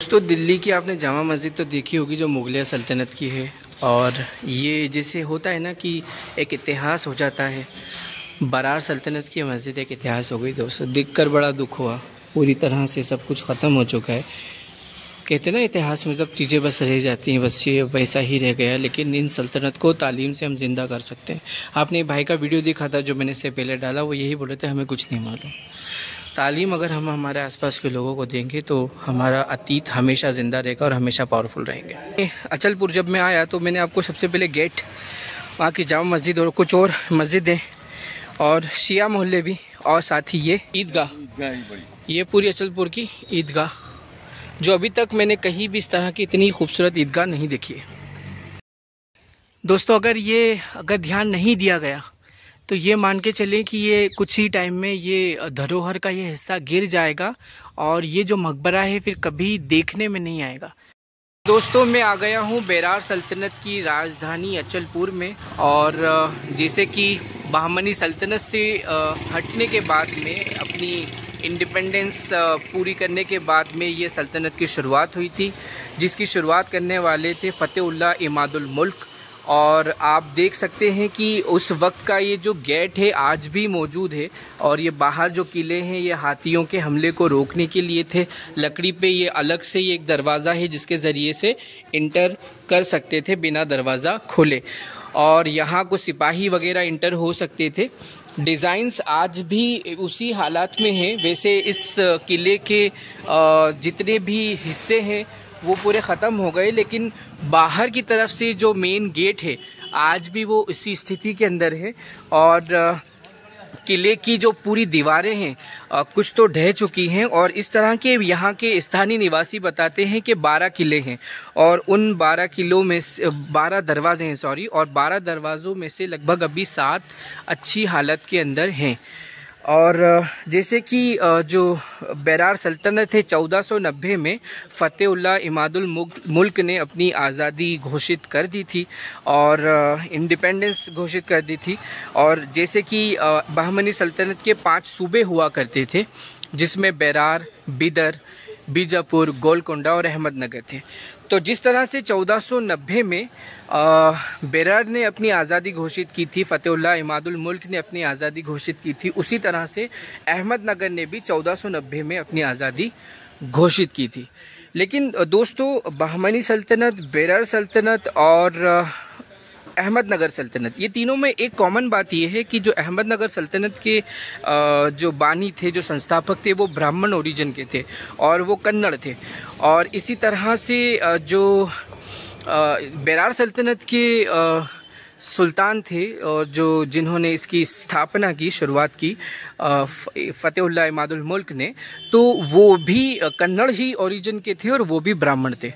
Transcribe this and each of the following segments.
तो दिल्ली की आपने जामा मस्जिद तो देखी होगी जो मुगलिया सल्तनत की है। और ये जैसे होता है ना कि एक इतिहास हो जाता है, बरार सल्तनत की मस्जिद एक इतिहास हो गई दोस्तों। देखकर बड़ा दुख हुआ, पूरी तरह से सब कुछ ख़त्म हो चुका है। कहते ना इतिहास में सब चीज़ें बस रह जाती हैं, बस ये वैसा ही रह गया। लेकिन इन सल्तनत को तालीम से हम ज़िंदा कर सकते हैं। आपने भाई का वीडियो देखा था जो मैंने इससे पहले डाला, वो यही बोले थे हमें कुछ नहीं मालूम। तालीम अगर हम हमारे आसपास के लोगों को देंगे तो हमारा अतीत हमेशा ज़िंदा रहेगा और हमेशा पावरफुल रहेंगे। अचलपुर जब मैं आया तो मैंने आपको सबसे पहले गेट, वहाँ की जामा मस्जिद और कुछ और मस्जिदें और शिया मोहल्ले भी, और साथ ही ये ईदगाह, ये पूरी अचलपुर की ईदगाह, जो अभी तक मैंने कहीं भी इस तरह की इतनी खूबसूरत ईदगाह नहीं देखी है दोस्तों। अगर ध्यान नहीं दिया गया तो ये मान के चलें कि ये कुछ ही टाइम में ये धरोहर का ये हिस्सा गिर जाएगा और ये जो मकबरा है फिर कभी देखने में नहीं आएगा। दोस्तों मैं आ गया हूँ बेरार सल्तनत की राजधानी अचलपुर में। और जैसे कि बहमनी सल्तनत से हटने के बाद में, अपनी इंडिपेंडेंस पूरी करने के बाद में ये सल्तनत की शुरुआत हुई थी, जिसकी शुरुआत करने वाले थे फ़तेहुल्लाह इमादुल मुल्क। और आप देख सकते हैं कि उस वक्त का ये जो गेट है आज भी मौजूद है। और ये बाहर जो किले हैं ये हाथियों के हमले को रोकने के लिए थे। लकड़ी पे ये अलग से ये एक दरवाज़ा है जिसके ज़रिए से इंटर कर सकते थे बिना दरवाज़ा खोले, और यहाँ को सिपाही वगैरह इंटर हो सकते थे। डिज़ाइंस आज भी उसी हालात में हैं। वैसे इस किले के जितने भी हिस्से हैं वो पूरे ख़त्म हो गए, लेकिन बाहर की तरफ से जो मेन गेट है आज भी वो इसी स्थिति के अंदर है। और किले की जो पूरी दीवारें हैं कुछ तो ढह चुकी हैं। और इस तरह के यहाँ के स्थानीय निवासी बताते हैं कि 12 किले हैं और उन 12 किलों में 12 दरवाजे हैं और 12 दरवाज़ों में से लगभग अभी 7 अच्छी हालत के अंदर हैं। और जैसे कि जो बेरार सल्तनत है 1490 में फ़तेहुल्लाह इमादुल मुल्क ने अपनी आज़ादी घोषित कर दी थी और इंडिपेंडेंस घोषित कर दी थी। और जैसे कि बहमनी सल्तनत के 5 सूबे हुआ करते थे, जिसमें बेरार, बिदर, बीजापुर, गोलकोंडा और अहमदनगर थे। तो जिस तरह से 1490 में बेरार ने अपनी आज़ादी घोषित की थी, फ़तेहुल्लाह इमादुल मुल्क ने अपनी आज़ादी घोषित की थी, उसी तरह से अहमदनगर ने भी 1490 में अपनी आज़ादी घोषित की थी। लेकिन दोस्तों बहमनी सल्तनत, बेरार सल्तनत और अहमदनगर सल्तनत, ये तीनों में एक कॉमन बात ये है कि जो अहमदनगर सल्तनत के जो बानी थे, जो संस्थापक थे, वो ब्राह्मण ओरिजिन के थे और वो कन्नड़ थे। और इसी तरह से जो बेरार सल्तनत के सुल्तान थे और जिन्होंने इसकी स्थापना की, शुरुआत की, फ़तेहुल्लाह इमादुल मुल्क ने, तो वो भी कन्नड़ ही ओरिजिन के थे और वो भी ब्राह्मण थे।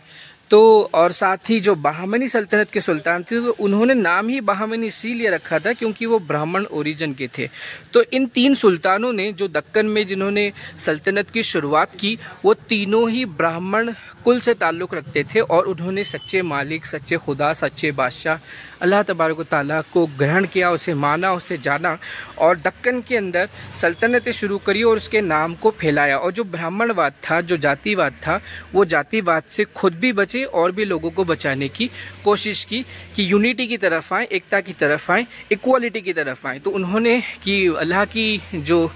तो और साथ ही जो बहमनी सल्तनत के सुल्तान थे तो उन्होंने नाम ही बहमनी इसीलिए रखा था क्योंकि वो ब्राह्मण ओरिजिन के थे। तो इन 3 सुल्तानों ने जो दक्कन में जिन्होंने सल्तनत की शुरुआत की, वो तीनों ही ब्राह्मण कुल से ताल्लुक़ रखते थे और उन्होंने सच्चे मालिक, सच्चे खुदा, सच्चे बादशाह अल्लाह तबारक व तआला को ग्रहण किया, उसे माना, उसे जाना और दक्कन के अंदर सल्तनतें शुरू करी और उसके नाम को फैलाया। और जो ब्राह्मणवाद था, जो जातिवाद था, वो जातिवाद से खुद भी बचे और भी लोगों को बचाने की कोशिश की कि यूनिटी की तरफ आएँ, एकता की तरफ आएँ, इक्वालिटी की तरफ आएँ। तो उन्होंने कि अल्लाह की जो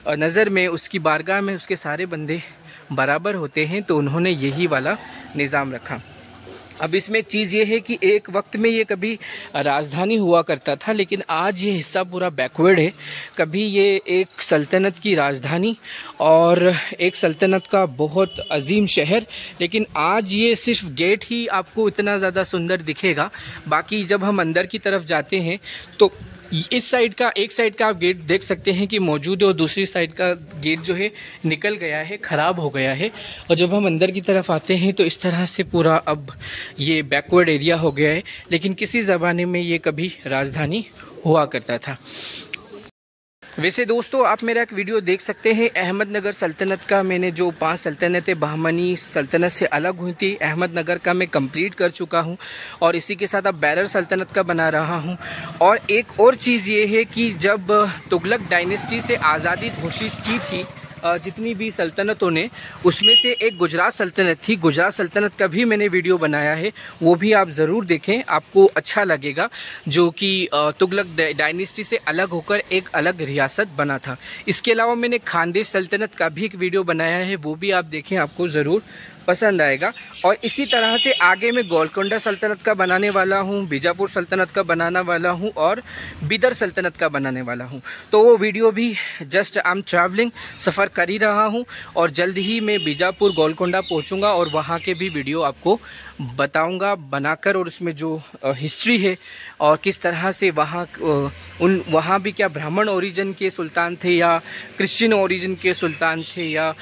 नज़र में, उसकी बारगाह में उसके सारे बंदे बराबर होते हैं, तो उन्होंने यही वाला निज़ाम रखा। अब इसमें एक चीज़ ये है कि एक वक्त में ये कभी राजधानी हुआ करता था, लेकिन आज ये हिस्सा पूरा बैकवर्ड है। कभी ये एक सल्तनत की राजधानी और एक सल्तनत का बहुत अजीम शहर, लेकिन आज ये सिर्फ गेट ही आपको इतना ज़्यादा सुंदर दिखेगा। बाकी जब हम अंदर की तरफ जाते हैं तो इस साइड का, एक साइड का आप गेट देख सकते हैं कि मौजूद है और दूसरी साइड का गेट जो है निकल गया है, ख़राब हो गया है। और जब हम अंदर की तरफ आते हैं तो इस तरह से पूरा अब ये बैकवर्ड एरिया हो गया है, लेकिन किसी ज़माने में ये कभी राजधानी हुआ करता था। वैसे दोस्तों आप मेरा एक वीडियो देख सकते हैं अहमदनगर सल्तनत का। मैंने जो 5 सल्तनतें बहमनी सल्तनत से अलग हुई थी, अहमदनगर का मैं कंप्लीट कर चुका हूं और इसी के साथ अब बेरार सल्तनत का बना रहा हूं। और एक और चीज़ ये है कि जब तुगलक डायनेस्टी से आज़ादी घोषित की थी जितनी भी सल्तनतों ने, उसमें से एक गुजरात सल्तनत थी। गुजरात सल्तनत का भी मैंने वीडियो बनाया है, वो भी आप ज़रूर देखें, आपको अच्छा लगेगा। जो कि तुगलक डायनेस्टी से अलग होकर एक अलग रियासत बना था। इसके अलावा मैंने खानदेश सल्तनत का भी एक वीडियो बनाया है, वो भी आप देखें, आपको ज़रूर पसंद आएगा। और इसी तरह से आगे मैं गोलकोंडा सल्तनत का बनाने वाला हूँ, बीजापुर सल्तनत का बनाने वाला हूँ और बिदर सल्तनत का बनाने वाला हूँ। तो वो वीडियो भी जस्ट आई एम ट्रैवलिंग, सफ़र कर ही रहा हूँ और जल्द ही मैं बीजापुर गोलकोंडा पहुँचूँगा और वहाँ के भी वीडियो आपको बताऊँगा बनाकर, और उसमें जो हिस्ट्री है और किस तरह से वहाँ भी क्या ब्राह्मण ओरिजिन के सुल्तान थे या क्रिश्चियन ओरिजिन के सुल्तान थे या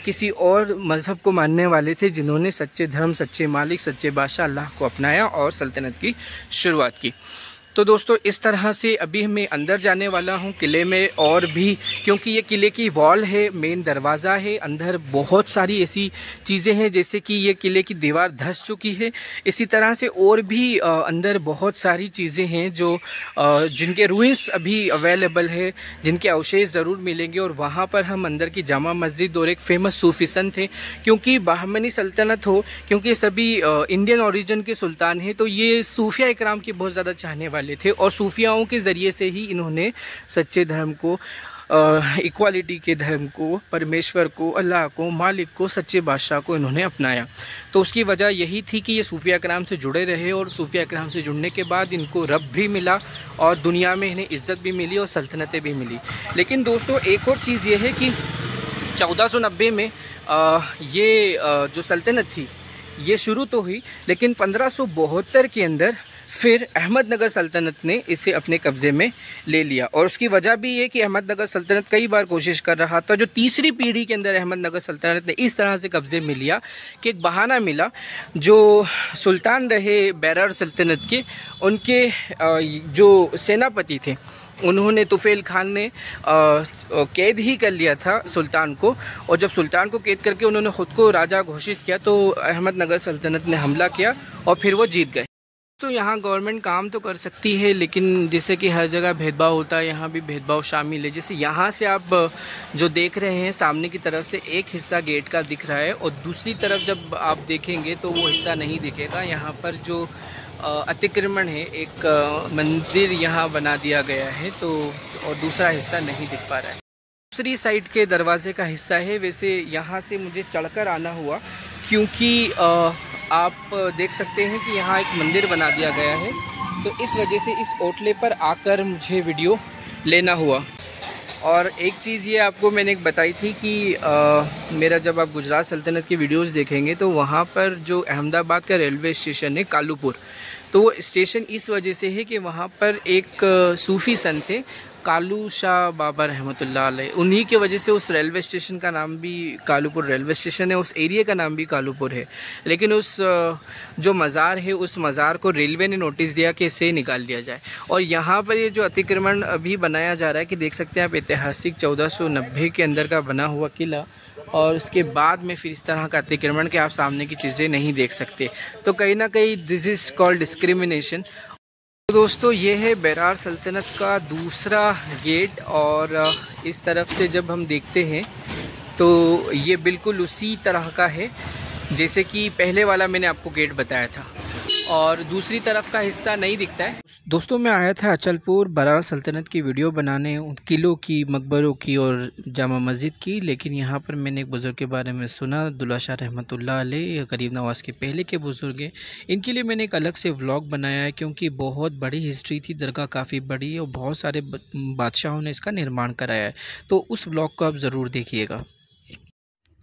किसी और मज़हब को मानने वाले थे, जिन्होंने सच्चे धर्म, सच्चे मालिक, सच्चे बादशाह अल्लाह को अपनाया और सल्तनत की शुरुआत की। तो दोस्तों इस तरह से अभी मैं अंदर जाने वाला हूँ किले में, और भी क्योंकि ये किले की वॉल है, मेन दरवाज़ा है, अंदर बहुत सारी ऐसी चीज़ें हैं जैसे कि ये किले की दीवार धंस चुकी है। इसी तरह से और भी अंदर बहुत सारी चीज़ें हैं जो जिनके रूइंस अभी अवेलेबल है, जिनके अवशेष ज़रूर मिलेंगे। और वहाँ पर हम अंदर की जामा मस्जिद और एक फ़ेमस सूफी संत थे, क्योंकि बहमनी सल्तनत हो, क्योंकि सभी इंडियन ओरिजिन के सुल्तान हैं, तो ये सूफिया इकराम के बहुत ज़्यादा चाहने वाले थे और सूफियाओं के ज़रिए से ही इन्होंने सच्चे धर्म को, इक्वालिटी के धर्म को, परमेश्वर को, अल्लाह को, मालिक को, सच्चे बादशाह को इन्होंने अपनाया। तो उसकी वजह यही थी कि ये सूफिया इकराम से जुड़े रहे और सूफिया इकराम से जुड़ने के बाद इनको रब भी मिला और दुनिया में इन्हें इज़्ज़त भी मिली और सल्तनतें भी मिली। लेकिन दोस्तों एक और चीज़ ये है कि 1490 में ये जो सल्तनत थी ये शुरू तो हुई, लेकिन 1572 के अंदर फिर अहमदनगर सल्तनत ने इसे अपने कब्ज़े में ले लिया। और उसकी वजह भी ये कि अहमदनगर सल्तनत कई बार कोशिश कर रहा था। जो तीसरी पीढ़ी के अंदर अहमदनगर सल्तनत ने इस तरह से कब्ज़े में लिया कि एक बहाना मिला, जो सुल्तान रहे बैरार सल्तनत के, उनके जो सेनापति थे उन्होंने, तुफेल खान ने कैद ही कर लिया था सुल्तान को। और जब सुल्तान को कैद करके उन्होंने ख़ुद को राजा घोषित किया तो अहमदनगर सल्तनत ने हमला किया और फिर वो जीत गए। तो यहाँ गवर्नमेंट काम तो कर सकती है, लेकिन जैसे कि हर जगह भेदभाव होता है, यहाँ भी भेदभाव शामिल है। जैसे यहाँ से आप जो देख रहे हैं सामने की तरफ से एक हिस्सा गेट का दिख रहा है और दूसरी तरफ जब आप देखेंगे तो वो हिस्सा नहीं दिखेगा। यहाँ पर जो अतिक्रमण है, एक मंदिर यहाँ बना दिया गया है, तो और दूसरा हिस्सा नहीं दिख पा रहा है। दूसरी साइड के दरवाजे का हिस्सा है। वैसे यहाँ से मुझे चढ़कर आना हुआ क्योंकि आप देख सकते हैं कि यहाँ एक मंदिर बना दिया गया है, तो इस वजह से इस ओटले पर आकर मुझे वीडियो लेना हुआ। और एक चीज़ ये आपको मैंने एक बताई थी कि मेरा जब आप गुजरात सल्तनत की वीडियोस देखेंगे तो वहाँ पर जो अहमदाबाद का रेलवे स्टेशन है कालूपुर, तो वो स्टेशन इस वजह से है कि वहाँ पर एक सूफ़ी संत थे कालू शाह बाबा रहमतुल्लाह अलैह, उन्हीं की वजह से उस रेलवे स्टेशन का नाम भी कालूपुर रेलवे स्टेशन है, उस एरिया का नाम भी कालूपुर है। लेकिन उस जो मज़ार है उस मज़ार को रेलवे ने नोटिस दिया कि इसे निकाल दिया जाए। और यहाँ पर ये जो अतिक्रमण अभी बनाया जा रहा है कि देख सकते हैं आप, ऐतिहासिक 1490 के अंदर का बना हुआ किला, और उसके बाद में फिर इस तरह का अतिक्रमण के आप सामने की चीज़ें नहीं देख सकते। तो कहीं ना कहीं दिस इज़ कॉल्ड डिस्क्रिमिनेशन। तो दोस्तों ये है बैरार सल्तनत का दूसरा गेट, और इस तरफ से जब हम देखते हैं तो ये बिल्कुल उसी तरह का है जैसे कि पहले वाला मैंने आपको गेट बताया था, और दूसरी तरफ का हिस्सा नहीं दिखता है। दोस्तों मैं आया था अचलपुर बैरार सल्तनत की वीडियो बनाने, किलों की, मकबरों की और जामा मस्जिद की, लेकिन यहाँ पर मैंने एक बुज़ुर्ग के बारे में सुना, अब्दुल्ला शाह रहमतुल्लाह अलैह, गरीब नवाज के पहले के बुज़ुर्ग हैं। इनके लिए मैंने एक अलग से व्लॉग बनाया है क्योंकि बहुत बड़ी हिस्ट्री थी, दरगाह काफ़ी बड़ी है और बहुत सारे बादशाहों ने इसका निर्माण कराया है, तो उस व्लॉग को आप ज़रूर देखिएगा।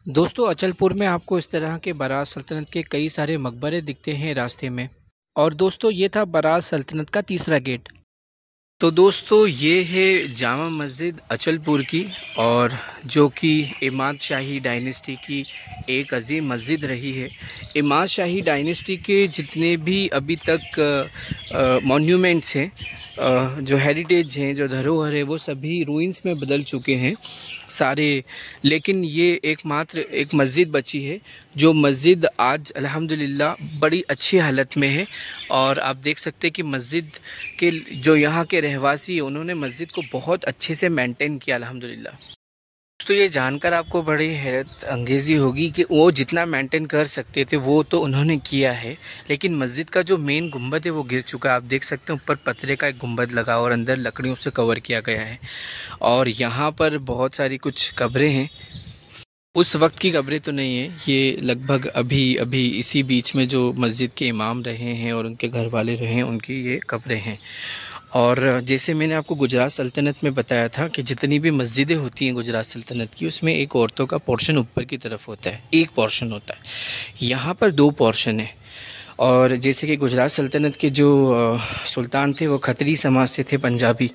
दोस्तों अचलपुर में आपको इस तरह के बैरार सल्तनत के कई सारे मकबरे दिखते हैं रास्ते में। और दोस्तों ये था बैरार सल्तनत का तीसरा गेट। तो दोस्तों ये है जामा मस्जिद अचलपुर की, और जो कि इमाद शाही डायनेस्टी की एक अजीम मस्जिद रही है। इमाद शाही डायनेस्टी के जितने भी अभी तक मॉन्यूमेंट्स हैं, जो हेरिटेज हैं, जो धरोहर है, वो सभी रूइंस में बदल चुके हैं सारे, लेकिन ये एकमात्र एक मस्जिद बची है, जो मस्जिद आज अल्हम्दुलिल्लाह बड़ी अच्छी हालत में है। और आप देख सकते हैं कि मस्जिद के जो यहाँ के रहवासी हैं उन्होंने मस्जिद को बहुत अच्छे से मेंटेन किया अल्हम्दुलिल्लाह। तो ये जानकर आपको बड़ी हैरत अंगेज़ी होगी कि वो जितना मेंटेन कर सकते थे वो तो उन्होंने किया है, लेकिन मस्जिद का जो मेन गुंबद है वो गिर चुका है। आप देख सकते हैं ऊपर पत्थर का एक गुंबद लगा और अंदर लकड़ियों से कवर किया गया है। और यहाँ पर बहुत सारी कुछ कब्रें हैं। उस वक्त की कब्रें तो नहीं है, ये लगभग अभी अभी इसी बीच में जो मस्जिद के इमाम रहे हैं और उनके घर वाले रहे हैं उनकी ये कब्रें हैं। और जैसे मैंने आपको गुजरात सल्तनत में बताया था कि जितनी भी मस्जिदें होती हैं गुजरात सल्तनत की, उसमें एक औरतों का पोर्शन ऊपर की तरफ होता है, एक पोर्शन होता है। यहाँ पर दो पोर्शन है। और जैसे कि गुजरात सल्तनत के जो सुल्तान थे वो खत्री समाज से थे, पंजाबी,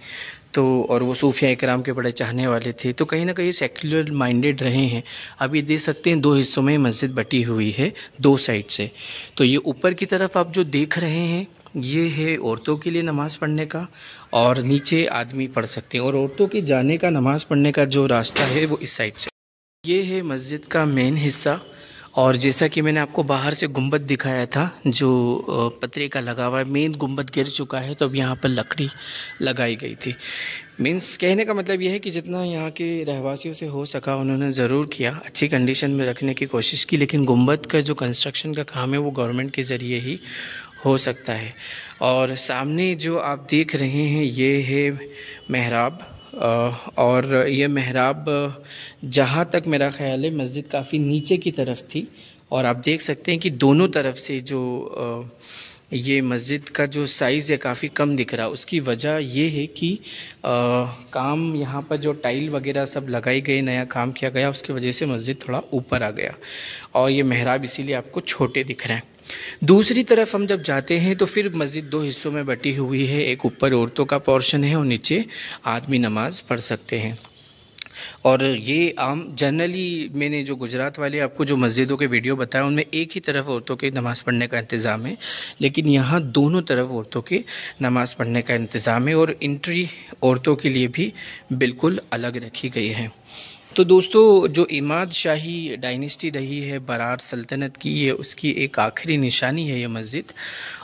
तो और वो सूफिया इकराम के बड़े चाहने वाले थे, तो कहीं ना कहीं सेक्युलर माइंडेड रहे हैं। अब ये देख सकते हैं दो हिस्सों में मस्जिद बटी हुई है दो साइड से। तो ये ऊपर की तरफ आप जो देख रहे हैं ये है औरतों के लिए नमाज़ पढ़ने का, और नीचे आदमी पढ़ सकते हैं। और औरतों के जाने का नमाज़ पढ़ने का जो रास्ता है वो इस साइड से। ये है मस्जिद का मेन हिस्सा। और जैसा कि मैंने आपको बाहर से गुंबद दिखाया था जो पतरे का लगा हुआ है, मेन गुंबद गिर चुका है, तो अब यहाँ पर लकड़ी लगाई गई थी। मीन्स कहने का मतलब यह है कि जितना यहाँ के रहवासियों से हो सका उन्होंने ज़रूर किया, अच्छी कंडीशन में रखने की कोशिश की। लेकिन गुंबद का जो कंस्ट्रक्शन का काम है वो गवर्नमेंट के ज़रिए ही हो सकता है। और सामने जो आप देख रहे हैं ये है मेहराब। और ये मेहराब जहाँ तक मेरा ख्याल है मस्जिद काफ़ी नीचे की तरफ थी। और आप देख सकते हैं कि दोनों तरफ से जो ये मस्जिद का जो साइज़ है काफ़ी कम दिख रहा है। उसकी वजह ये है कि काम यहाँ पर जो टाइल वगैरह सब लगाई गई, नया काम किया गया, उसकी वजह से मस्जिद थोड़ा ऊपर आ गया और ये मेहराब इसीलिए आपको छोटे दिख रहे हैं। दूसरी तरफ हम जब जाते हैं तो फिर मस्जिद दो हिस्सों में बटी हुई है, एक ऊपर औरतों का पोर्शन है और नीचे आदमी नमाज पढ़ सकते हैं। और ये आम जनरली मैंने जो गुजरात वाले आपको जो मस्जिदों के वीडियो बताया उनमें एक ही तरफ औरतों के नमाज़ पढ़ने का इंतज़ाम है, लेकिन यहाँ दोनों तरफ औरतों के नमाज़ पढ़ने का इंतज़ाम है और एंट्री औरतों के लिए भी बिल्कुल अलग रखी गई है। तो दोस्तों जो इमाद शाही डायनेस्टी रही है बरार सल्तनत की, ये उसकी एक आखिरी निशानी है ये मस्जिद।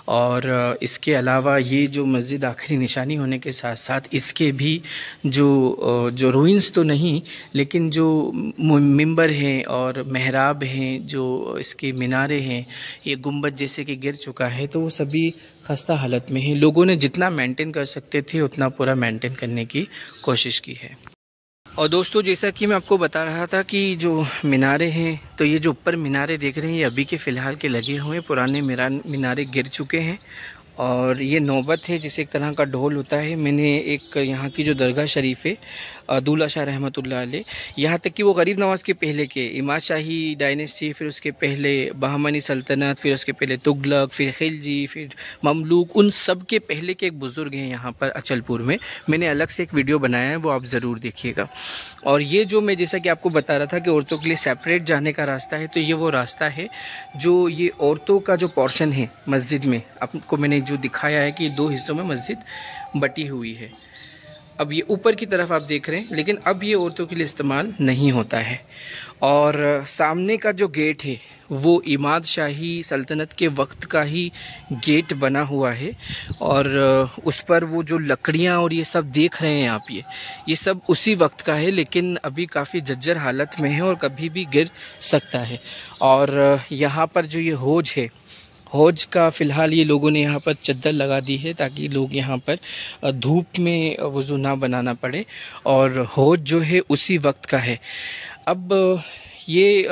और इसके अलावा ये जो मस्जिद आखिरी निशानी होने के साथ साथ इसके भी जो रूइंस तो नहीं लेकिन जो मिंबर हैं और मेहराब हैं, जो इसके मीनारे हैं, ये गुंबद जैसे कि गिर चुका है, तो वो सभी खस्ता हालत में हैं। लोगों ने जितना मेंटेन कर सकते थे उतना पूरा मेंटेन करने की कोशिश की है। और दोस्तों जैसा कि मैं आपको बता रहा था कि जो मीनारे हैं, तो ये जो ऊपर मीनारे देख रहे हैं ये अभी के फ़िलहाल के लगे हुए हैं, पुराने मीनारे गिर चुके हैं। और ये नौबत है जिसे एक तरह का ढोल होता है। मैंने एक यहाँ की जो दरगाह शरीफ है दूल्हा शाह रहमतुल्लाह अलैह, यहाँ तक कि वो गरीब नवाज़ के पहले के इमाद शाही डायनेस्टी, फिर उसके पहले बहमनी सल्तनत, फिर उसके पहले तुगलक, फिर खिलजी, फिर ममलूक, उन सब के पहले के एक बुज़ुर्ग हैं यहाँ पर अचलपुर में। मैंने अलग से एक वीडियो बनाया है, वो आप ज़रूर देखिएगा। और ये जो मैं जैसा कि आपको बता रहा था कि औरतों के लिए सेपरेट जाने का रास्ता है, तो ये वो रास्ता है जो ये औरतों का जो पोर्शन है मस्जिद में, आपको मैंने जो दिखाया है कि दो हिस्सों में मस्जिद बटी हुई है। अब ये ऊपर की तरफ आप देख रहे हैं, लेकिन अब ये औरतों के लिए इस्तेमाल नहीं होता है। और सामने का जो गेट है वो इमाद शाही सल्तनत के वक्त का ही गेट बना हुआ है। और उस पर वो जो लकड़ियाँ और ये सब देख रहे हैं आप, ये सब उसी वक्त का है, लेकिन अभी काफ़ी जर्जर हालत में है और कभी भी गिर सकता है। और यहाँ पर जो ये हौज है, हौज का फ़िलहाल ये लोगों ने यहाँ पर चद्दर लगा दी है ताकि लोग यहाँ पर धूप में वज़ू ना बनाना पड़े। और हौज जो है उसी वक्त का है। अब ये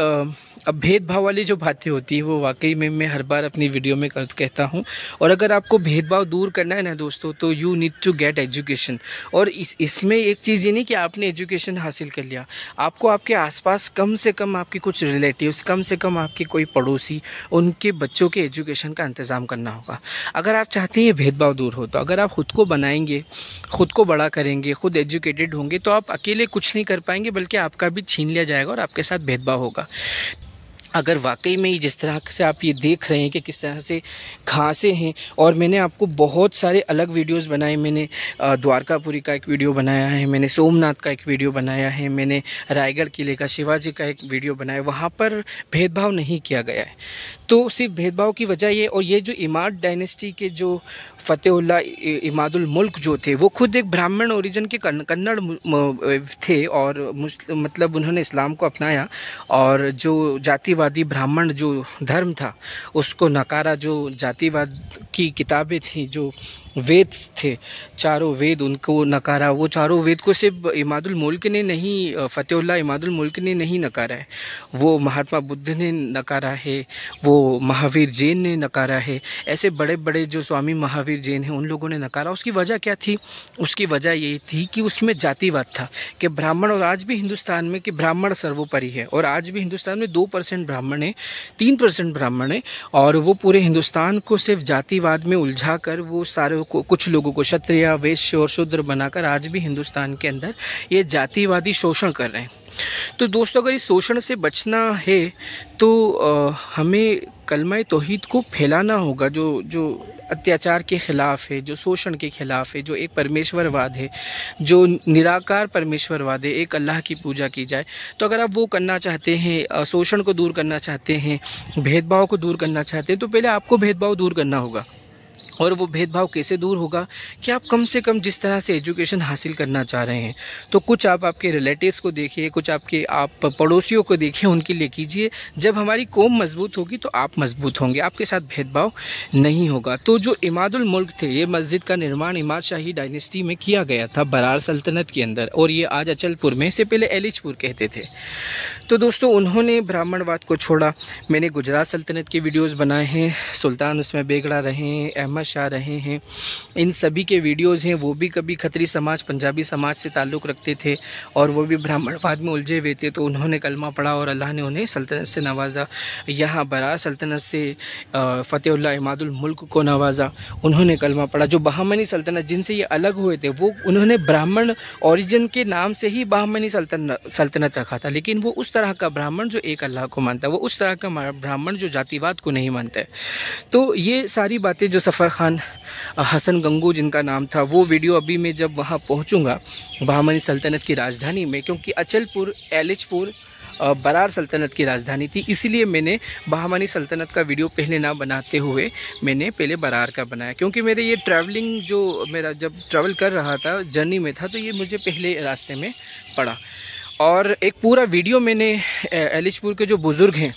अब भेदभाव वाली जो बातें होती है वो वाकई में मैं हर बार अपनी वीडियो में कहता हूँ। और अगर आपको भेदभाव दूर करना है ना दोस्तों, तो you need to get education. और इसमें एक चीज़ ये नहीं कि आपने एजुकेशन हासिल कर लिया, आपको आपके आसपास कम से कम आपके कुछ रिलेटिव्स, कम से कम आपके कोई पड़ोसी, उनके बच्चों के एजुकेशन का इंतज़ाम करना होगा। अगर आप चाहते हैं ये भेदभाव दूर हो, तो अगर आप ख़ुद को बनाएंगे, ख़ुद को बड़ा करेंगे, ख़ुद एजुकेटेड होंगे, तो आप अकेले कुछ नहीं कर पाएंगे, बल्कि आपका भी छीन लिया जाएगा और आपके साथ भेदभाव होगा। अगर वाकई में ही जिस तरह से आप ये देख रहे हैं कि किस तरह से घासें हैं, और मैंने आपको बहुत सारे अलग वीडियोस बनाए, मैंने द्वारकापुरी का एक वीडियो बनाया है, मैंने सोमनाथ का एक वीडियो बनाया है, मैंने रायगढ़ किले का शिवाजी का एक वीडियो बनाया, वहाँ पर भेदभाव नहीं किया गया है। तो सिर्फ भेदभाव की वजह ये, और ये जो इमाद डायनेस्टी के जो फ़तेहुल्लाह इमादुल मुल्क जो थे, वो खुद एक ब्राह्मण ओरिजिन के कन्नड़ थे, और मतलब उन्होंने इस्लाम को अपनाया और जो जातिवादी ब्राह्मण जो धर्म था उसको नकारा। जो जातिवाद की किताबें थी, जो वेद थे, चारों वेद, उनको नकारा। वो चारों वेद को सिर्फ इमादुल मुल्क ने नहीं, फ़तेहुल्लाह इमादुल मुल्क ने नहीं नकारा है, वो महात्मा बुद्ध ने नकारा है, वो महावीर जैन ने नकारा है, ऐसे बड़े बड़े जो स्वामी महावीर जैन हैं उन लोगों ने नकारा। उसकी वजह क्या थी? उसकी वजह ये थी कि उसमें जातिवाद था कि ब्राह्मण, और आज भी हिंदुस्तान में कि ब्राह्मण सर्वोपरि है, और आज भी हिंदुस्तान में 2% ब्राह्मण है, 3% ब्राह्मण है, और वो पूरे हिंदुस्तान को सिर्फ जातिवाद में उलझा कर वो सारे को, कुछ लोगों को क्षत्रिय, वैश्य और शूद्र बनाकर आज भी हिंदुस्तान के अंदर ये जातिवादी शोषण कर रहे हैं। तो दोस्तों, अगर इस शोषण से बचना है तो हमें कलमा तौहीद को फैलाना होगा, जो अत्याचार के ख़िलाफ़ है, जो शोषण के ख़िलाफ़ है, जो एक परमेश्वरवाद है, जो निराकार परमेश्वरवाद है, एक अल्लाह की पूजा की जाए। तो अगर आप वो करना चाहते हैं, शोषण को दूर करना चाहते हैं, भेदभाव को दूर करना चाहते हैं, तो पहले आपको भेदभाव दूर करना होगा। और वो भेदभाव कैसे दूर होगा कि आप कम से कम जिस तरह से एजुकेशन हासिल करना चाह रहे हैं, तो कुछ आप आपके रिलेटिव्स को देखिए, कुछ आप पड़ोसियों को देखिए, उनके लिए कीजिए। जब हमारी कौम मजबूत होगी तो आप मजबूत होंगे, आपके साथ भेदभाव नहीं होगा। तो जो इमादुल मुल्क थे, ये मस्जिद का निर्माण इमाद शाही डायनेस्टी में किया गया था, बरार सल्तनत के अंदर, और ये आज अचलपुर में, इससे पहले एलिचपुर कहते थे। तो दोस्तों, उन्होंने ब्राह्मणवाद को छोड़ा। मैंने गुजरात सल्तनत के वीडियोज़ बनाए हैं, सुल्तान उसमें बेगड़ा रहे हैं, अहमद शाह रहे हैं, इन सभी के वीडियोस हैं। वो भी कभी खत्री समाज, पंजाबी समाज से ताल्लुक़ रखते थे और वो भी ब्राह्मणवाद में उलझे हुए थे। तो उन्होंने कलमा पढ़ा और अल्लाह ने उन्हें सल्तनत से नवाजा। यहाँ बरार सल्तनत से फ़तेहुल्लाह इमादुल मुल्क को नवाजा, उन्होंने कलमा पढ़ा। जो बहामनी सल्तनत जिनसे ये अलग हुए थे, वो उन्होंने ब्राह्मण ओरिजिन के नाम से ही बहामनी सल्तनत रखा था, लेकिन वो उस तरह का ब्राह्मण जो एक अल्लाह को मानता है, वो उस तरह का ब्राह्मण जो जातिवाद को नहीं मानता है। तो ये सारी बातें जो सफ़र खान हसन गंगू जिनका नाम था, वो वीडियो अभी मैं जब वहाँ पहुँचूँगा बहामनी सल्तनत की राजधानी में, क्योंकि अचलपुर, एलिचपुर बरार सल्तनत की राजधानी थी, इसीलिए मैंने बहामनी सल्तनत का वीडियो पहले ना बनाते हुए मैंने पहले बरार का बनाया। क्योंकि मेरे ये ट्रैवलिंग, जो मेरा जब ट्रैवल कर रहा था, जर्नी में था, तो ये मुझे पहले रास्ते में पड़ा। और एक पूरा वीडियो मैंने एलिचपुर के जो बुज़ुर्ग हैं,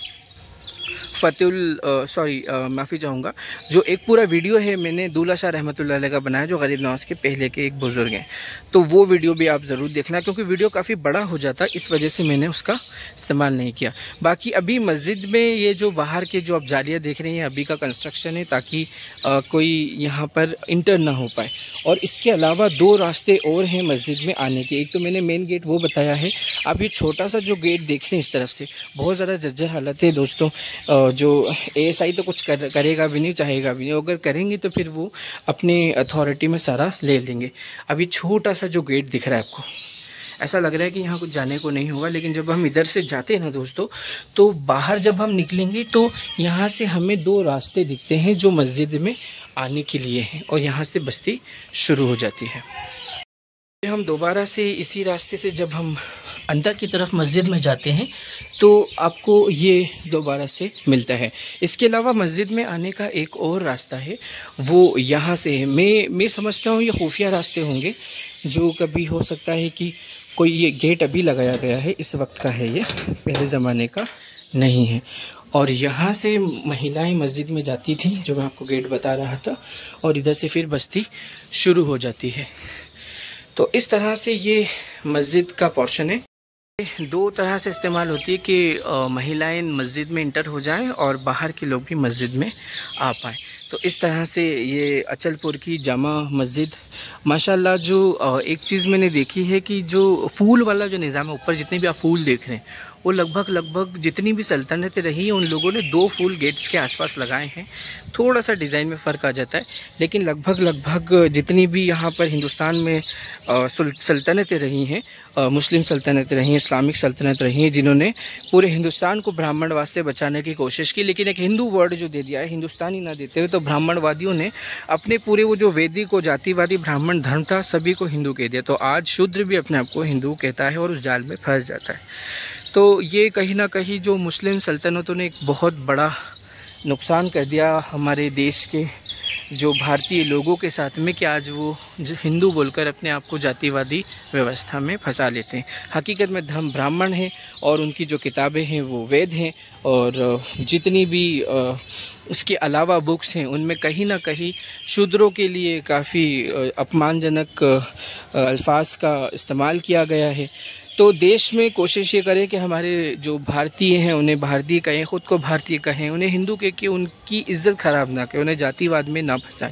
माफ़ी चाहूँगा, जो एक पूरा वीडियो है मैंने दूल्हा शाह रहमतुल्लाह अलैह का बनाया, जो गरीब नवाज के पहले के एक बुज़ुर्ग हैं। तो वो वीडियो भी आप ज़रूर देखना, क्योंकि वीडियो काफ़ी बड़ा हो जाता, इस वजह से मैंने उसका इस्तेमाल नहीं किया। बाकी अभी मस्जिद में ये जो बाहर के जो आप जालियाँ देख रहे हैं, अभी का कंस्ट्रक्शन है, ताकि कोई यहाँ पर इंटर ना हो पाए। और इसके अलावा 2 रास्ते और हैं मस्जिद में आने के। एक तो मैंने मेन गेट वो बताया है, आप ये छोटा सा जो गेट देख रहे हैं इस तरफ से, बहुत ज़्यादा जर्जर हालत है दोस्तों। जो एएसआई तो कुछ करेगा भी नहीं, चाहेगा भी नहीं, अगर करेंगे तो फिर वो अपने अथॉरिटी में सारा ले लेंगे। अभी छोटा सा जो गेट दिख रहा है आपको, ऐसा लग रहा है कि यहाँ कुछ जाने को नहीं होगा, लेकिन जब हम इधर से जाते हैं ना दोस्तों, तो बाहर जब हम निकलेंगे तो यहाँ से हमें 2 रास्ते दिखते हैं जो मस्जिद में आने के लिए हैं, और यहाँ से बस्ती शुरू हो जाती है। हम दोबारा से इसी रास्ते से जब हम अंदर की तरफ मस्जिद में जाते हैं तो आपको ये दोबारा से मिलता है। इसके अलावा मस्जिद में आने का एक और रास्ता है, वो यहाँ से है। मैं समझता हूँ ये खुफिया रास्ते होंगे, जो कभी हो सकता है कि कोई ये गेट अभी लगाया गया है, इस वक्त का है, ये पहले ज़माने का नहीं है। और यहाँ से महिलाएं मस्जिद में जाती थी, जो मैं आपको गेट बता रहा था, और इधर से फिर बस्ती शुरू हो जाती है। तो इस तरह से ये मस्जिद का पोर्शन है। 2 तरह से इस्तेमाल होती है कि महिलाएं मस्जिद में इंटर हो जाएं और बाहर के लोग भी मस्जिद में आ पाएँ। तो इस तरह से ये अचलपुर की जामा मस्जिद माशाल्लाह। जो एक चीज़ मैंने देखी है कि जो फूल वाला जो निज़ाम है, ऊपर जितने भी आप फूल देख रहे हैं, वो लगभग जितनी भी सल्तनतें रही हैं उन लोगों ने 2 फुल गेट्स के आसपास लगाए हैं। थोड़ा सा डिज़ाइन में फ़र्क आ जाता है, लेकिन लगभग जितनी भी यहाँ पर हिंदुस्तान में सल्तनतें रही हैं, मुस्लिम सल्तनतें रही हैं, इस्लामिक सल्तनत रही हैं, जिन्होंने पूरे हिंदुस्तान को ब्राह्मणवाद से बचाने की कोशिश की, लेकिन एक हिंदू वर्ड जो दे दिया है, हिंदुस्तानी ना देते हुए, तो ब्राह्मणवादियों ने अपने पूरे वो जो वैदिक और जातिवादी ब्राह्मण धर्म था सभी को हिंदू कह दिया। तो आज शूद्र भी अपने आप को हिंदू कहता है और उस जाल में फंस जाता है। तो ये कहीं ना कहीं जो मुस्लिम सल्तनतों ने एक बहुत बड़ा नुकसान कर दिया हमारे देश के जो भारतीय लोगों के साथ में, कि आज वो हिंदू बोलकर अपने आप को जातिवादी व्यवस्था में फंसा लेते हैं। हकीकत में धर्म ब्राह्मण हैं और उनकी जो किताबें हैं वो वेद हैं, और जितनी भी उसके अलावा बुक्स हैं उनमें कहीं ना कहीं शूद्रों के लिए काफ़ी अपमानजनक अल्फाज का इस्तेमाल किया गया है। तो देश में कोशिश ये करें कि हमारे जो भारतीय हैं उन्हें भारतीय कहें, ख़ुद को भारतीय कहें, उन्हें हिंदू कह के उनकी इज्जत ख़राब ना करें, उन्हें जातिवाद में ना फंसाएं।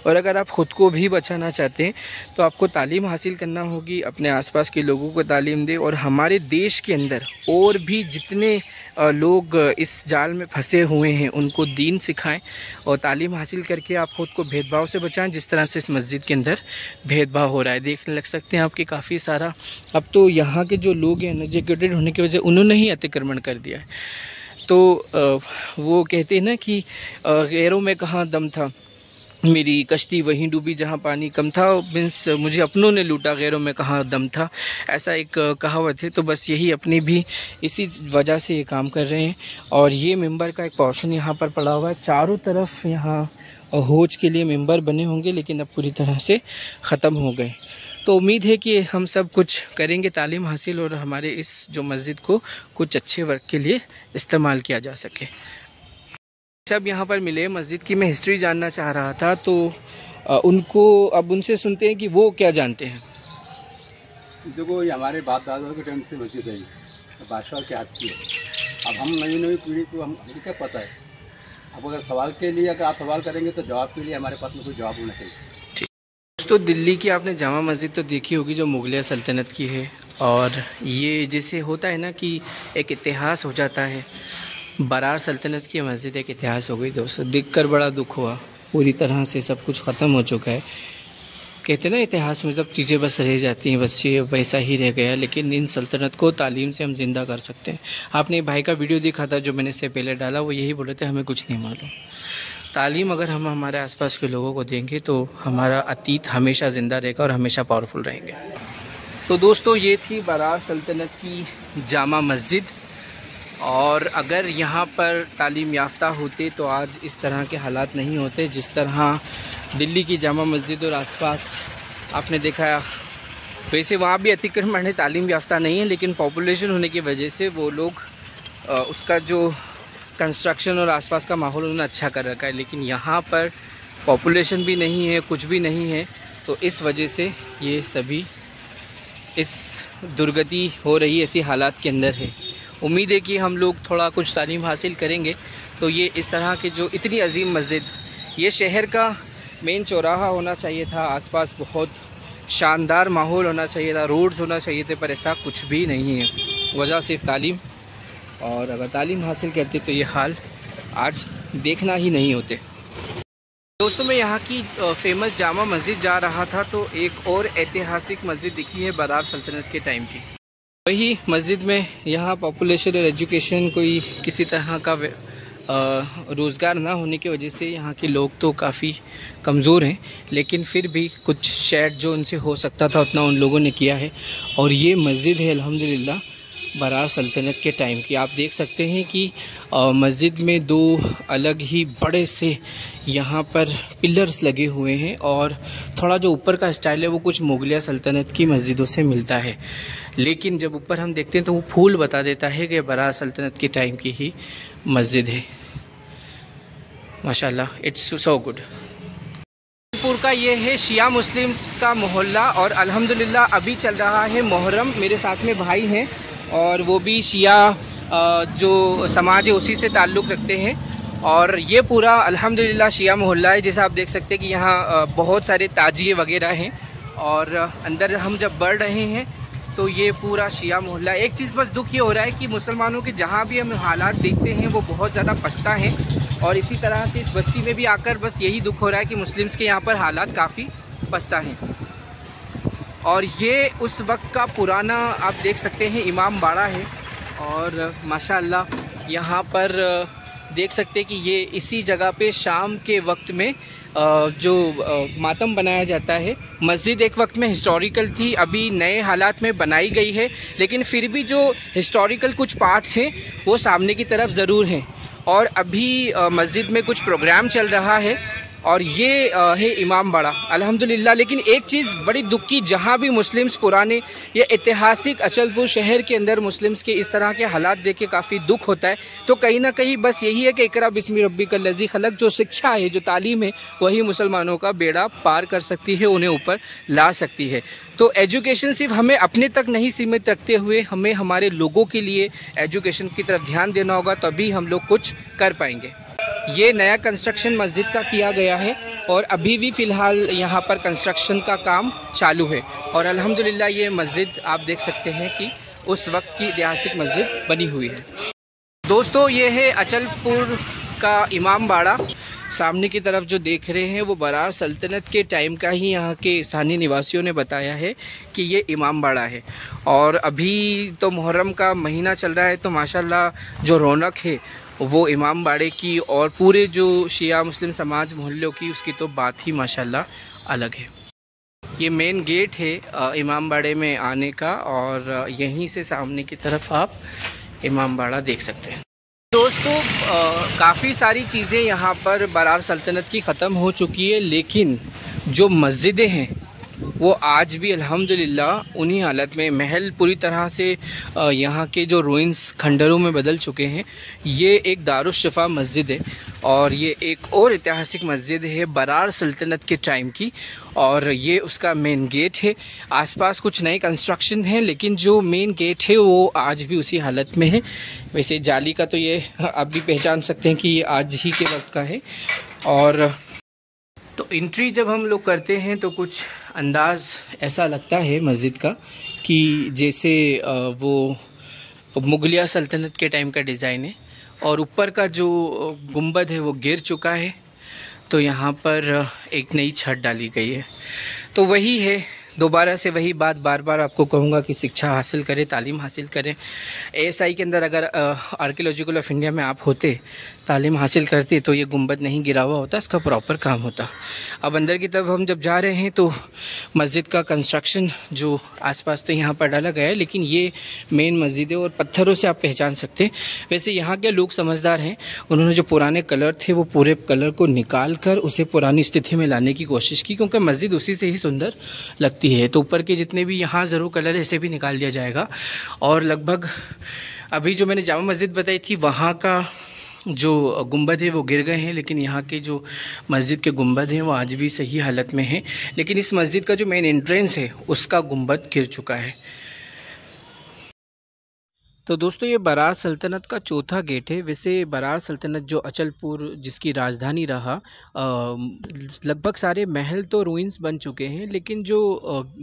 और अगर आप ख़ुद को भी बचाना चाहते हैं तो आपको तालीम हासिल करना होगी, अपने आसपास के लोगों को तालीम दें, और हमारे देश के अंदर और भी जितने लोग इस जाल में फंसे हुए हैं उनको दीन सिखाएं और तालीम हासिल करके आप ख़ुद को भेदभाव से बचाएं। जिस तरह से इस मस्जिद के अंदर भेदभाव हो रहा है, देखने लग सकते हैं आपके काफ़ी सारा, अब तो यहाँ के जो लोग हैं अनएजुकेटेड होने की वजह उन्होंने ही अतिक्रमण कर दिया है। तो वो कहते हैं ना कि गैरों में कहाँ दम था, मेरी कश्ती वहीं डूबी जहाँ पानी कम था, मीन्स मुझे अपनों ने लूटा गैरों में कहाँ दम था, ऐसा एक कहावत है। तो बस यही अपनी भी इसी वजह से ये काम कर रहे हैं। और ये मेंबर का एक पोर्शन यहाँ पर पड़ा हुआ है, चारों तरफ यहाँ होज के लिए मेंबर बने होंगे, लेकिन अब पूरी तरह से ख़त्म हो गए। तो उम्मीद है कि हम सब कुछ करेंगे तालीम हासिल और हमारे इस जो मस्जिद को कुछ अच्छे वर्क के लिए इस्तेमाल किया जा सके। सब यहाँ पर मिले, मस्जिद की मैं हिस्ट्री जानना चाह रहा था, तो उनको अब उनसे सुनते हैं कि वो क्या जानते हैं। देखो, ये हमारे बाप दादाओं के टाइम से मस्जिद है, बादशाह की याद की है। अब हम नई पीढ़ी को हमें क्या पता है। अब अगर सवाल के लिए अगर आप सवाल करेंगे तो जवाब के लिए हमारे पास में कोई जवाब होना चाहिए। दोस्तों, दिल्ली की आपने जामा मस्जिद तो देखी होगी जो मुगलिया सल्तनत की है, और ये जैसे होता है ना कि एक इतिहास हो जाता है, बरार सल्तनत की मस्जिद एक इतिहास हो गई। दोस्तों, देखकर बड़ा दुख हुआ, पूरी तरह से सब कुछ ख़त्म हो चुका है। कहते हैं ना इतिहास में सब चीज़ें बस रह जाती हैं, बस ये वैसा ही रह गया, लेकिन इन सल्तनत को तालीम से हम ज़िंदा कर सकते हैं। आपने भाई का वीडियो देखा था जो मैंने इससे पहले डाला, वो यही बोले थे हमें कुछ नहीं मालूम। तालीम अगर हम हमारे आसपास के लोगों को देंगे तो हमारा अतीत हमेशा ज़िंदा रहेगा और हमेशा पावरफुल रहेंगे। तो दोस्तों, ये थी बरार सल्तनत की जामा मस्जिद, और अगर यहाँ पर तालीम याफ्ता होते तो आज इस तरह के हालात नहीं होते जिस तरह दिल्ली की जामा मस्जिद और आसपास आपने देखा। वैसे वहाँ भी अतिक्रमण है, तालीम याफ्ता नहीं है, लेकिन पॉपुलेशन होने की वजह से वो लोग उसका जो कंस्ट्रक्शन और आसपास का माहौल उन्होंने अच्छा कर रखा है। लेकिन यहाँ पर पॉपुलेशन भी नहीं है, कुछ भी नहीं है, तो इस वजह से ये सभी इस दुर्गति हो रही ऐसी हालात के अंदर है। उम्मीद है कि हम लोग थोड़ा कुछ तालीम हासिल करेंगे तो ये इस तरह के जो इतनी अजीम मस्जिद, ये शहर का मेन चौराहा होना चाहिए था, आसपास बहुत शानदार माहौल होना चाहिए था, रोड्स होना चाहिए थे, पर ऐसा कुछ भी नहीं है। वजह सिर्फ तालीम, और अगर तालीम हासिल करते तो ये हाल आज देखना ही नहीं होते। दोस्तों, मैं यहाँ की फेमस जामा मस्जिद जा रहा था तो एक और ऐतिहासिक मस्जिद दिखी है बरार सल्तनत के टाइम की। वही मस्जिद में यहाँ पॉपुलेशन और एजुकेशन कोई किसी तरह का रोज़गार ना होने की वजह से यहाँ के लोग तो काफ़ी कमज़ोर हैं, लेकिन फिर भी कुछ शेड जो उनसे हो सकता था उतना उन लोगों ने किया है। और ये मस्जिद है अल्हम्दुलिल्लाह बरार सल्तनत के टाइम की। आप देख सकते हैं कि मस्जिद में 2 अलग ही बड़े से यहाँ पर पिलर्स लगे हुए हैं, और थोड़ा जो ऊपर का स्टाइल है वो कुछ मुगलिया सल्तनत की मस्जिदों से मिलता है, लेकिन जब ऊपर हम देखते हैं तो वो फूल बता देता है कि बरार सल्तनत के टाइम की ही मस्जिद है। माशाल्लाह, इट्स सो गुड। पुर का ये है शिया मुस्लिम्स का मोहल्ला, और अल्हम्दुलिल्लाह अभी चल रहा है मुहर्रम। मेरे साथ में भाई हैं और वो भी शिया जो समाज है उसी से ताल्लुक़ रखते हैं, और ये पूरा अल्हम्दुलिल्लाह शिया मोहल्ला है। जैसा आप देख सकते हैं कि यहाँ बहुत सारे ताजिए वगैरह हैं, और अंदर हम जब बढ़ रहे हैं तो ये पूरा शिया मोहल्ला। एक चीज़ बस दुख ये हो रहा है कि मुसलमानों के जहाँ भी हम हालात देखते हैं वो बहुत ज़्यादा पछता हैं, और इसी तरह से इस बस्ती में भी आकर बस यही दुख हो रहा है कि मुस्लिम्स के यहाँ पर हालात काफ़ी पछता हैं। और ये उस वक्त का पुराना आप देख सकते हैं इमाम बाड़ा है, और माशाअल्लाह यहाँ पर देख सकते हैं कि ये इसी जगह पे शाम के वक्त में जो मातम बनाया जाता है। मस्जिद एक वक्त में हिस्टोरिकल थी, अभी नए हालात में बनाई गई है, लेकिन फिर भी जो हिस्टोरिकल कुछ पार्ट्स हैं वो सामने की तरफ ज़रूर हैं। और अभी मस्जिद में कुछ प्रोग्राम चल रहा है, और ये है इमाम बाड़ा अल्हम्दुलिल्लाह। लेकिन एक चीज़ बड़ी दुख की, जहाँ भी मुस्लिम्स पुराने ये ऐतिहासिक अचलपुर शहर के अंदर मुस्लिम्स के इस तरह के हालात देख के काफ़ी दुख होता है। तो कहीं ना कहीं बस यही है कि इकरा बिस्मि रब्बिकल लज़ी खलक, जो शिक्षा है, जो तालीम है, वही मुसलमानों का बेड़ा पार कर सकती है, उन्हें ऊपर ला सकती है। तो एजुकेशन सिर्फ हमें अपने तक नहीं सीमित रखते हुए हमें हमारे लोगों के लिए एजुकेशन की तरफ ध्यान देना होगा, तभी हम लोग कुछ कर पाएंगे। ये नया कंस्ट्रक्शन मस्जिद का किया गया है, और अभी भी फ़िलहाल यहाँ पर कंस्ट्रक्शन का काम चालू है। और अल्हम्दुलिल्लाह ये मस्जिद आप देख सकते हैं कि उस वक्त की ऐतिहासिक मस्जिद बनी हुई है। दोस्तों, ये है अचलपुर का इमाम बाड़ा। सामने की तरफ जो देख रहे हैं वो बरार सल्तनत के टाइम का ही यहाँ के स्थानीय निवासियों ने बताया है कि ये इमाम बाड़ा है। और अभी तो मुहर्रम का महीना चल रहा है, तो माशाल्लाह जो रौनक है वो इमाम बाड़े की और पूरे जो शिया मुस्लिम समाज मोहल्लों की, उसकी तो बात ही माशाल्लाह अलग है। ये मेन गेट है इमाम बाड़े में आने का, और यहीं से सामने की तरफ आप इमाम बाड़ा देख सकते हैं। दोस्तों, काफ़ी सारी चीज़ें यहाँ पर बरार सल्तनत की ख़त्म हो चुकी है, लेकिन जो मस्जिदें हैं वो आज भी अल्हम्दुलिल्लाह उन्हीं हालत में। महल पूरी तरह से यहाँ के जो रूइंस खंडरों में बदल चुके हैं। ये एक दारुश्शिफा मस्जिद है, और ये एक और ऐतिहासिक मस्जिद है बरार सल्तनत के टाइम की, और ये उसका मेन गेट है। आसपास कुछ नए कंस्ट्रक्शन है, लेकिन जो मेन गेट है वो आज भी उसी हालत में है। वैसे जाली का तो ये आप भी पहचान सकते हैं कि ये आज ही के वक्त का है। और तो एंट्री जब हम लोग करते हैं तो कुछ अंदाज़ ऐसा लगता है मस्जिद का कि जैसे वो मुगलिया सल्तनत के टाइम का डिज़ाइन है, और ऊपर का जो गुंबद है वो गिर चुका है, तो यहाँ पर एक नई छत डाली गई है। तो वही है, दोबारा से वही बात बार बार आपको कहूँगा कि शिक्षा हासिल करें, तालीम हासिल करें। ASI के अंदर अगर आर्कियोलॉजिकल ऑफ इंडिया में आप होते, तालीम हासिल करते, तो ये गुंबद नहीं गिरा हुआ होता, इसका प्रॉपर काम होता। अब अंदर की तरफ हम जब जा रहे हैं तो मस्जिद का कंस्ट्रक्शन जो आसपास तो यहाँ पर डाला गया है, लेकिन ये मेन मस्जिद है और पत्थरों से आप पहचान सकते हैं। वैसे यहाँ के लोग समझदार हैं, उन्होंने जो पुराने कलर थे वो पूरे कलर को निकाल कर उसे पुरानी स्थिति में लाने की कोशिश की, क्योंकि मस्जिद उसी से ही सुंदर लगती है। तो ऊपर के जितने भी यहाँ ज़रूर कलर है, इसे भी निकाल दिया जाएगा। और लगभग अभी जो मैंने जामा मस्जिद बताई थी वहाँ का जो गुंबद है वो गिर गए हैं, लेकिन यहाँ के जो मस्जिद के गुंबद हैं वो आज भी सही हालत में हैं। लेकिन इस मस्जिद का जो मेन एंट्रेंस है उसका गुंबद गिर चुका है। तो दोस्तों, ये बरार सल्तनत का चौथा गेट है। वैसे बरार सल्तनत जो अचलपुर जिसकी राजधानी रहा, लगभग सारे महल तो रूइंस बन चुके हैं, लेकिन जो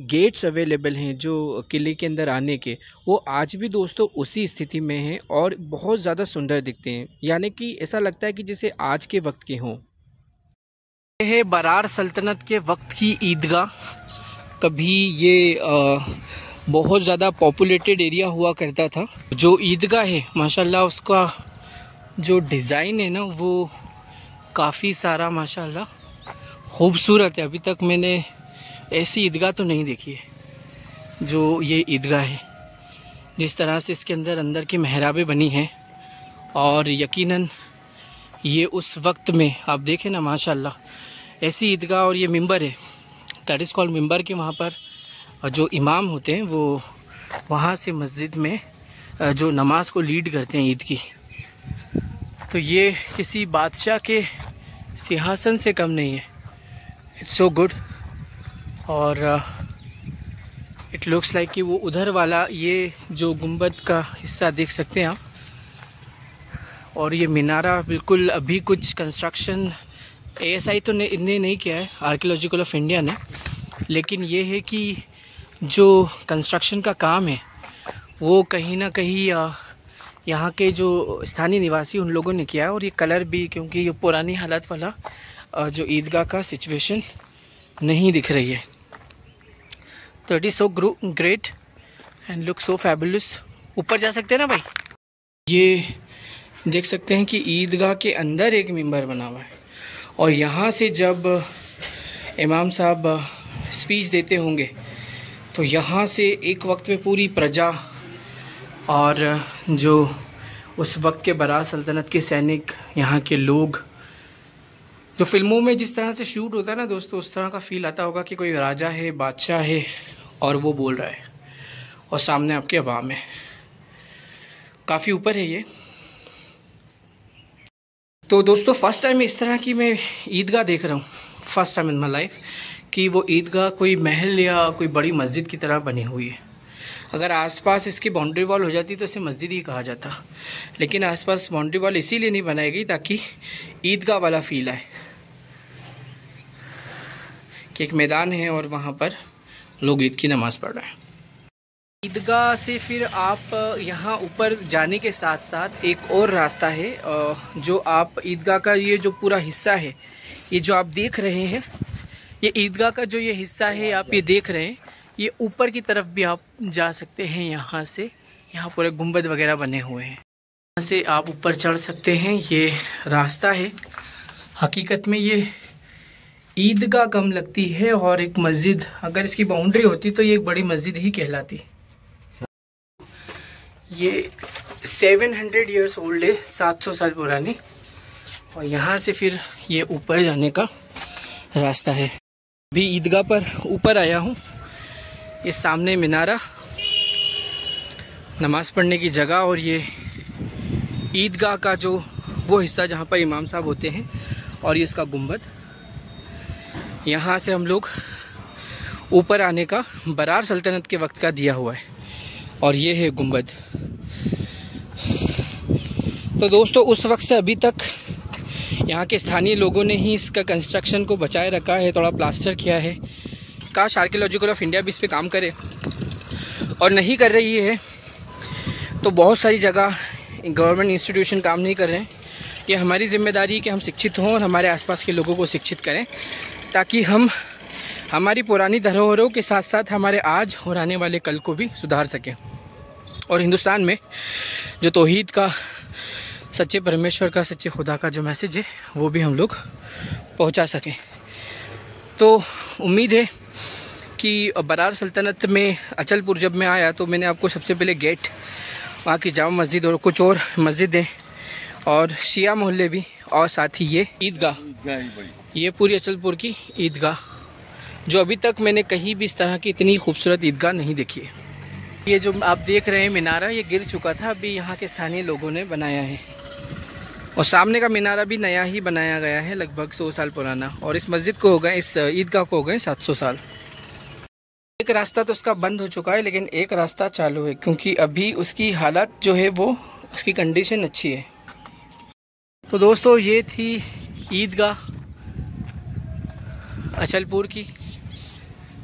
गेट्स अवेलेबल हैं जो किले के अंदर आने के, वो आज भी दोस्तों उसी स्थिति में हैं और बहुत ज़्यादा सुंदर दिखते हैं। यानी कि ऐसा लगता है कि जैसे आज के वक्त के हों। यह है बरार सल्तनत के वक्त की ईदगाह। कभी ये बहुत ज़्यादा पॉपुलेटेड एरिया हुआ करता था। जो ईदगाह है माशाल्लाह, उसका जो डिज़ाइन है ना वो काफ़ी सारा माशाल्लाह खूबसूरत है। अभी तक मैंने ऐसी ईदगाह तो नहीं देखी है जो ये ईदगाह है। जिस तरह से इसके अंदर की मेहराबें बनी हैं, और यकीनन ये उस वक्त में आप देखें ना माशाल्लाह ऐसी ईदगाह। और ये मिंबर है, दैट इज़ कॉल्ड मिंबर, के वहाँ पर जो इमाम होते हैं वो वहाँ से मस्जिद में जो नमाज को लीड करते हैं ईद की। तो ये किसी बादशाह के सिंहासन से कम नहीं है। It's so good. और इट लुक्स लाइक कि वो उधर वाला ये जो गुंबद का हिस्सा देख सकते हैं आप, और ये मीनारा बिल्कुल अभी कुछ कंस्ट्रक्शन ASI तो इनने नहीं किया है, आर्कियोलॉजिकल ऑफ इंडिया ने, लेकिन ये है कि जो कंस्ट्रक्शन का काम है वो कहीं ना कहीं यहाँ के जो स्थानीय निवासी उन लोगों ने किया है। और ये कलर भी, क्योंकि ये पुरानी हालत वाला जो ईदगाह का सिचुएशन नहीं दिख रही है। तो it is so great and look so fabulous. ऊपर जा सकते हैं ना भाई? ये देख सकते हैं कि ईदगाह के अंदर एक मिंबर बना हुआ है और यहाँ से जब इमाम साहब स्पीच देते होंगे तो यहाँ से एक वक्त में पूरी प्रजा और जो उस वक्त के बरार सल्तनत के सैनिक, यहाँ के लोग, जो फिल्मों में जिस तरह से शूट होता है ना दोस्तों, उस तरह का फील आता होगा कि कोई राजा है, बादशाह है और वो बोल रहा है और सामने आपके अवाम है। काफ़ी ऊपर है ये। तो दोस्तों फर्स्ट टाइम इस तरह की मैं ईदगाह देख रहा हूँ, first time in my life, कि वो ईदगाह कोई महल या कोई बड़ी मस्जिद की तरह बनी हुई है। अगर आसपास इसकी बाउंड्री वॉल हो जाती तो इसे मस्जिद ही कहा जाता, लेकिन आसपास बाउंड्री वॉल इसीलिए नहीं बनाई गई ताकि ईदगाह वाला फील आए कि एक मैदान है और वहाँ पर लोग ईद की नमाज़ पढ़ रहे हैं। ईदगाह से फिर आप यहाँ ऊपर जाने के साथ साथ एक और रास्ता है, जो आप ईदगाह का ये जो पूरा हिस्सा है, ये जो आप देख रहे हैं, ये ईदगाह का जो ये हिस्सा है आप ये देख रहे हैं, ये ऊपर की तरफ भी आप जा सकते हैं। यहाँ से यहाँ पूरे गुंबद वगैरह बने हुए हैं, यहाँ से आप ऊपर चढ़ सकते हैं। ये रास्ता है। हकीकत में ये ईदगाह कम लगती है और एक मस्जिद, अगर इसकी बाउंड्री होती तो ये एक बड़ी मस्जिद ही कहलाती। ये 700 ईयर्स ओल्ड है, 700 साल पुरानी। और यहाँ से फिर ये ऊपर जाने का रास्ता है। अभी ईदगाह पर ऊपर आया हूँ। ये सामने मीनारा, नमाज़ पढ़ने की जगह, और ये ईदगाह का जो वो हिस्सा जहाँ पर इमाम साहब होते हैं, और ये इसका गुंबद। यहाँ से हम लोग ऊपर आने का बरार सल्तनत के वक्त का दिया हुआ है, और ये है गुंबद। तो दोस्तों उस वक्त से अभी तक यहाँ के स्थानीय लोगों ने ही इसका कंस्ट्रक्शन को बचाए रखा है, थोड़ा प्लास्टर किया है। काश आर्कियोलॉजिकल ऑफ इंडिया भी इस पे काम करे, और नहीं कर रही है तो बहुत सारी जगह गवर्नमेंट इंस्टीट्यूशन काम नहीं कर रहे हैं। ये हमारी जिम्मेदारी है कि हम शिक्षित हों और हमारे आसपास के लोगों को शिक्षित करें, ताकि हम हमारी पुरानी धरोहरों के साथ साथ हमारे आज और आने वाले कल को भी सुधार सकें, और हिंदुस्तान में जो तौहीद का, सच्चे परमेश्वर का, सच्चे खुदा का जो मैसेज है वो भी हम लोग पहुंचा सकें। तो उम्मीद है कि बरार सल्तनत में अचलपुर जब मैं आया तो मैंने आपको सबसे पहले गेट, वहाँ की जामा मस्जिद और कुछ और मस्जिदें और शिया मोहल्ले भी, और साथ ही ये ईदगाह, ये पूरी अचलपुर की ईदगाह, जो अभी तक मैंने कहीं भी इस तरह की इतनी खूबसूरत ईदगाह नहीं देखी है। ये जो आप देख रहे हैं मीनारा, ये गिर चुका था, अभी यहाँ के स्थानीय लोगों ने बनाया है। और सामने का मीनारा भी नया ही बनाया गया है, लगभग 100 साल पुराना। और इस मस्जिद को हो गए, इस ईदगाह को हो गए 700 साल। एक रास्ता तो उसका बंद हो चुका है, लेकिन एक रास्ता चालू है, क्योंकि अभी उसकी हालत जो है वो, उसकी कंडीशन अच्छी है। तो दोस्तों ये थी ईदगाह अचलपुर की।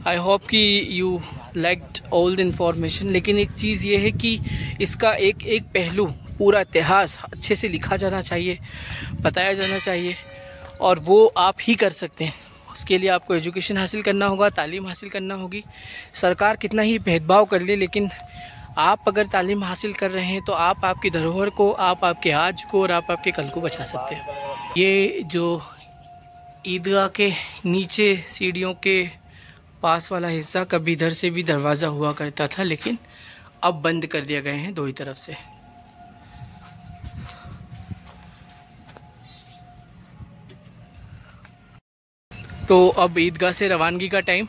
आई होप कि you liked all the information. लेकिन एक चीज़ ये है कि इसका एक एक पहलू, पूरा इतिहास अच्छे से लिखा जाना चाहिए, बताया जाना चाहिए, और वो आप ही कर सकते हैं। उसके लिए आपको एजुकेशन हासिल करना होगा, तालीम हासिल करना होगी। सरकार कितना ही भेदभाव कर ले, लेकिन आप अगर तालीम हासिल कर रहे हैं तो आप आपकी धरोहर को, आप आपके आज को और आप आपके कल को बचा सकते हैं। ये जो ईदगाह के नीचे सीढ़ियों के पास वाला हिस्सा, कभी इधर से भी दरवाज़ा हुआ करता था, लेकिन अब बंद कर दिया गए हैं दो ही तरफ से। तो अब ईदगाह से रवानगी का टाइम।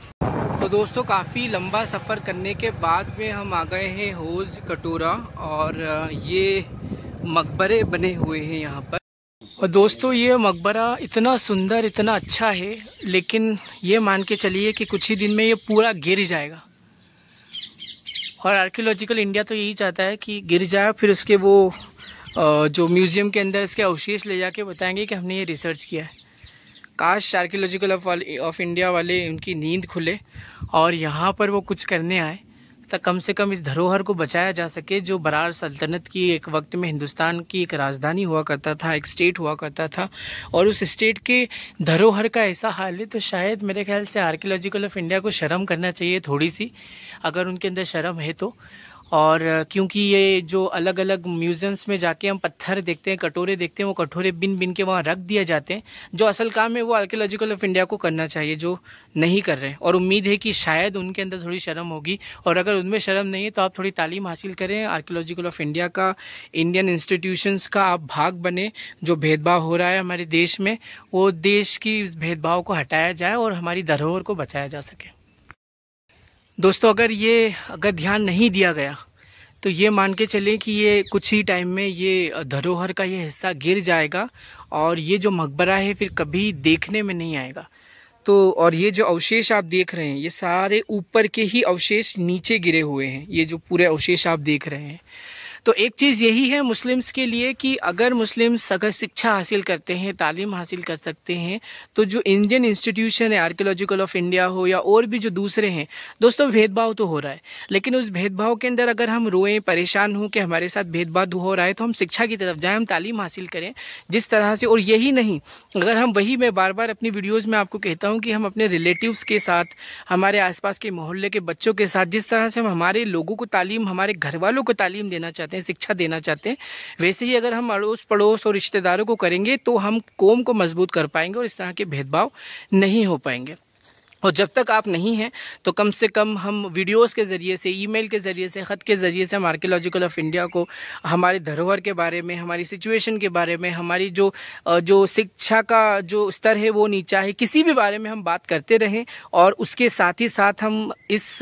तो दोस्तों काफ़ी लंबा सफ़र करने के बाद में हम आ गए हैं हौज कटोरा, और ये मकबरे बने हुए हैं यहाँ पर। और दोस्तों ये मकबरा इतना सुंदर, इतना अच्छा है, लेकिन ये मान के चलिए कि कुछ ही दिन में ये पूरा गिर जाएगा। और आर्कियोलॉजिकल इंडिया तो यही चाहता है कि गिर जाए, फिर उसके वो जो म्यूज़ियम के अंदर इसके अवशेष ले जाके बताएंगे कि हमने ये रिसर्च किया है। काश आर्कियोलॉजिकल ऑफ इंडिया वाले उनकी नींद खुले और यहाँ पर वो कुछ करने आए, तो कम से कम इस धरोहर को बचाया जा सके, जो बरार सल्तनत की एक वक्त में हिंदुस्तान की एक राजधानी हुआ करता था, एक स्टेट हुआ करता था। और उस स्टेट के धरोहर का ऐसा हाल है, तो शायद मेरे ख्याल से आर्कियोलॉजिकल ऑफ इंडिया को शर्म करना चाहिए थोड़ी सी, अगर उनके अंदर शर्म है तो। और क्योंकि ये जो अलग अलग म्यूज़ियम्स में जाके हम पत्थर देखते हैं, कटोरे देखते हैं, वो कटोरे बिन बिन के वहाँ रख दिए जाते हैं। जो असल काम है वो आर्कियोलॉजिकल ऑफ इंडिया को करना चाहिए, जो नहीं कर रहे। और उम्मीद है कि शायद उनके अंदर थोड़ी शर्म होगी, और अगर उनमें शर्म नहीं है तो आप थोड़ी तालीम हासिल करें आर्कियोलॉजिकल ऑफ इंडिया का, इंडियन इंस्टीट्यूशंस का आप भाग बने। जो भेदभाव हो रहा है हमारे देश में, वो देश की इस भेदभाव को हटाया जाए और हमारी धरोहर को बचाया जा सके। दोस्तों, अगर ध्यान नहीं दिया गया तो ये मान के चलें कि ये कुछ ही टाइम में ये धरोहर का ये हिस्सा गिर जाएगा और ये जो मकबरा है फिर कभी देखने में नहीं आएगा। तो और ये जो अवशेष आप देख रहे हैं, ये सारे ऊपर के ही अवशेष नीचे गिरे हुए हैं। ये जो पूरे अवशेष आप देख रहे हैं, तो एक चीज़ यही है मुस्लिम्स के लिए कि अगर मुस्लिम्स अगर शिक्षा हासिल करते हैं, तालीम हासिल कर सकते हैं, तो जो इंडियन इंस्टीट्यूशन है, आर्कियोलॉजिकल ऑफ इंडिया हो या और भी जो दूसरे हैं, दोस्तों भेदभाव तो हो रहा है, लेकिन उस भेदभाव के अंदर अगर हम रोएं, परेशान हों कि हमारे साथ भेदभाव हो रहा है, तो हम शिक्षा की तरफ जाएं, हम तालीम हासिल करें जिस तरह से। और यही नहीं, अगर हम मैं बार बार अपनी वीडियोज़ में आपको कहता हूँ कि हम अपने रिलेटिव्स के साथ, हमारे आसपास के मोहल्ले के बच्चों के साथ, जिस तरह से हम हमारे लोगों को तालीम, हमारे घर वालों को तालीम देना चाहते हैं, शिक्षा देना चाहते हैं, वैसे ही अगर हम अड़ोस पड़ोस और रिश्तेदारों को करेंगे तो हम कौम को मजबूत कर पाएंगे और इस तरह के भेदभाव नहीं हो पाएंगे। और जब तक आप नहीं हैं तो कम से कम हम वीडियोस के ज़रिए से, ईमेल के ज़रिए से, ख़त के ज़रिए से हम आर्कियोलॉजिकल ऑफ इंडिया को हमारे धरोहर के बारे में, हमारी सिचुएशन के बारे में, हमारी जो शिक्षा का जो स्तर है वो नीचा है, किसी भी बारे में हम बात करते रहें। और उसके साथ ही साथ हम इस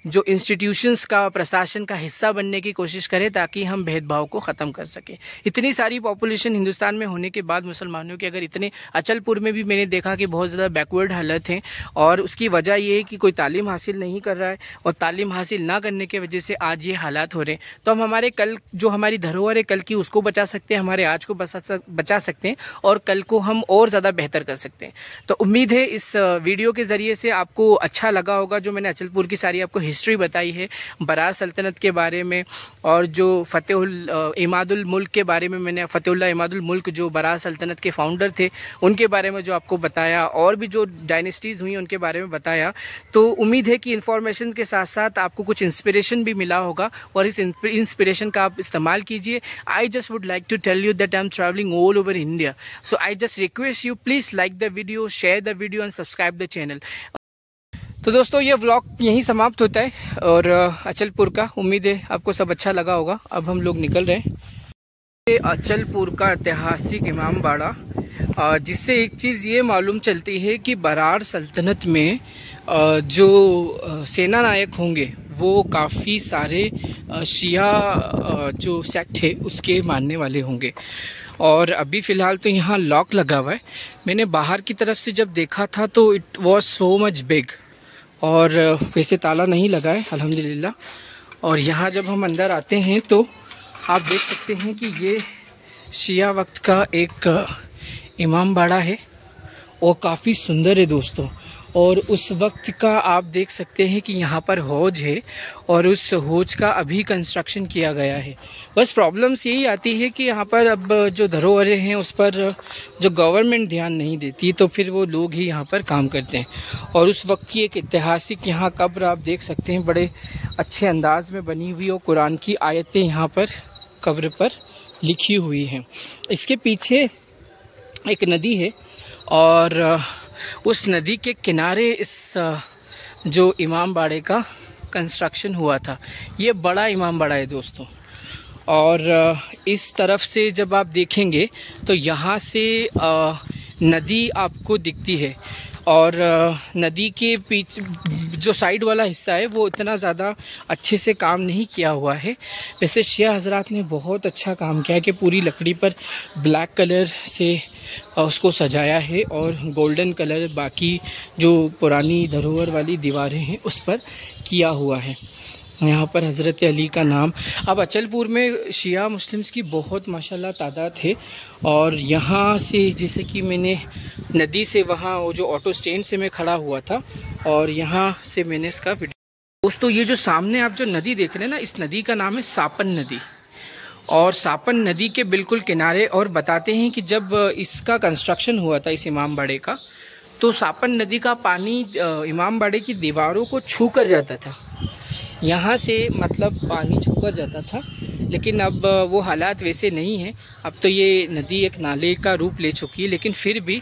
जो इंस्टीट्यूशंस का, प्रशासन का हिस्सा बनने की कोशिश करें ताकि हम भेदभाव को ख़त्म कर सकें। इतनी सारी पॉपुलेशन हिंदुस्तान में होने के बाद मुसलमानों की, अगर इतने अचलपुर में भी मैंने देखा कि बहुत ज़्यादा बैकवर्ड हालत हैं, और उसकी वजह ये है कि कोई तालीम हासिल नहीं कर रहा है, और तालीम हासिल ना करने की वजह से आज ये हालात हो रहे हैं। तो हम हमारे कल, जो हमारी धरोहर है कल की, उसको बचा सकते हैं, हमारे आज को बचा सकते हैं, और कल को हम और ज़्यादा बेहतर कर सकते हैं। तो उम्मीद है इस वीडियो के ज़रिए से आपको अच्छा लगा होगा, जो मैंने अचलपुर की सारी आपको हिस्ट्री बताई है, बरार सल्तनत के बारे में, और जो इमादुल मुल्क के बारे में मैंने, फ़तेहुल्लाह इमादुल मुल्क जो बरार सल्तनत के फाउंडर थे, उनके बारे में जो आपको बताया, और भी जो डायनेस्टीज़ हुई उनके बारे में बताया। तो उम्मीद है कि इन्फॉर्मेशन के साथ साथ आपको कुछ इंस्पिरेशन भी मिला होगा, और इस इंस्पिरेशन का आप इस्तेमाल कीजिए। I just would like to tell you that I am travelling all over India, so I just request you, please like the video, share the video and subscribe the channel. तो दोस्तों, ये vlog यहीं समाप्त होता है, और अचलपुर का उम्मीद है आपको सब अच्छा लगा होगा। अब हम लोग निकल रहे हैं। अचलपुर का ऐतिहासिक इमाम बाड़ा, जिससे एक चीज़ ये मालूम चलती है कि बरार सल्तनत में जो सेना नायक होंगे वो काफ़ी सारे शिया जो सेक्ट है उसके मानने वाले होंगे। और अभी फ़िलहाल तो यहाँ लॉक लगा हुआ है। मैंने बाहर की तरफ से जब देखा था तो it was so much big, और वैसे ताला नहीं लगा है अल्हम्दुलिल्लाह। और यहाँ जब हम अंदर आते हैं तो आप देख सकते हैं कि ये शिया वक्त का एक इमाम बाड़ा है, और काफ़ी सुंदर है दोस्तों। और उस वक्त का आप देख सकते हैं कि यहाँ पर हौज है, और उस हौज का अभी कंस्ट्रक्शन किया गया है। बस प्रॉब्लम्स यही आती है कि यहाँ पर अब जो धरोहरें हैं उस पर जो गवर्नमेंट ध्यान नहीं देती, तो फिर वो लोग ही यहाँ पर काम करते हैं। और उस वक्त की एक ऐतिहासिक यहाँ कब्र आप देख सकते हैं, बड़े अच्छे अंदाज में बनी हुई, और कुरान की आयतें यहाँ पर कब्र पर लिखी हुई हैं। इसके पीछे एक नदी है, और उस नदी के किनारे इस जो इमाम बाड़े का कंस्ट्रक्शन हुआ था। ये बड़ा इमाम बाड़ा है दोस्तों। और इस तरफ से जब आप देखेंगे तो यहाँ से नदी आपको दिखती है, और नदी के पीछे जो साइड वाला हिस्सा है वो इतना ज़्यादा अच्छे से काम नहीं किया हुआ है। वैसे शिया हजरात ने बहुत अच्छा काम किया है कि पूरी लकड़ी पर ब्लैक कलर से उसको सजाया है, और गोल्डन कलर बाकी जो पुरानी धरोहर वाली दीवारें हैं उस पर किया हुआ है। यहाँ पर हज़रत अली का नाम। अब अचलपुर में शिया मुस्लिम्स की बहुत माशाल्लाह तादाद है। और यहाँ से जैसे कि मैंने नदी से वहाँ वो जो ऑटो स्टैंड से मैं खड़ा हुआ था और यहाँ से मैंने इसका वीडियो। दोस्तों ये जो सामने आप जो नदी देख रहे हैं ना, इस नदी का नाम है सापन नदी। और सापन नदी के बिल्कुल किनारे, और बताते हैं कि जब इसका कंस्ट्रक्शन हुआ था इस इमाम बाड़े का, तो सापन नदी का पानी इमाम बाड़े की दीवारों को छू कर जाता था। यहाँ से मतलब पानी छू कर जाता था, लेकिन अब वो हालात वैसे नहीं हैं। अब तो ये नदी एक नाले का रूप ले चुकी है, लेकिन फिर भी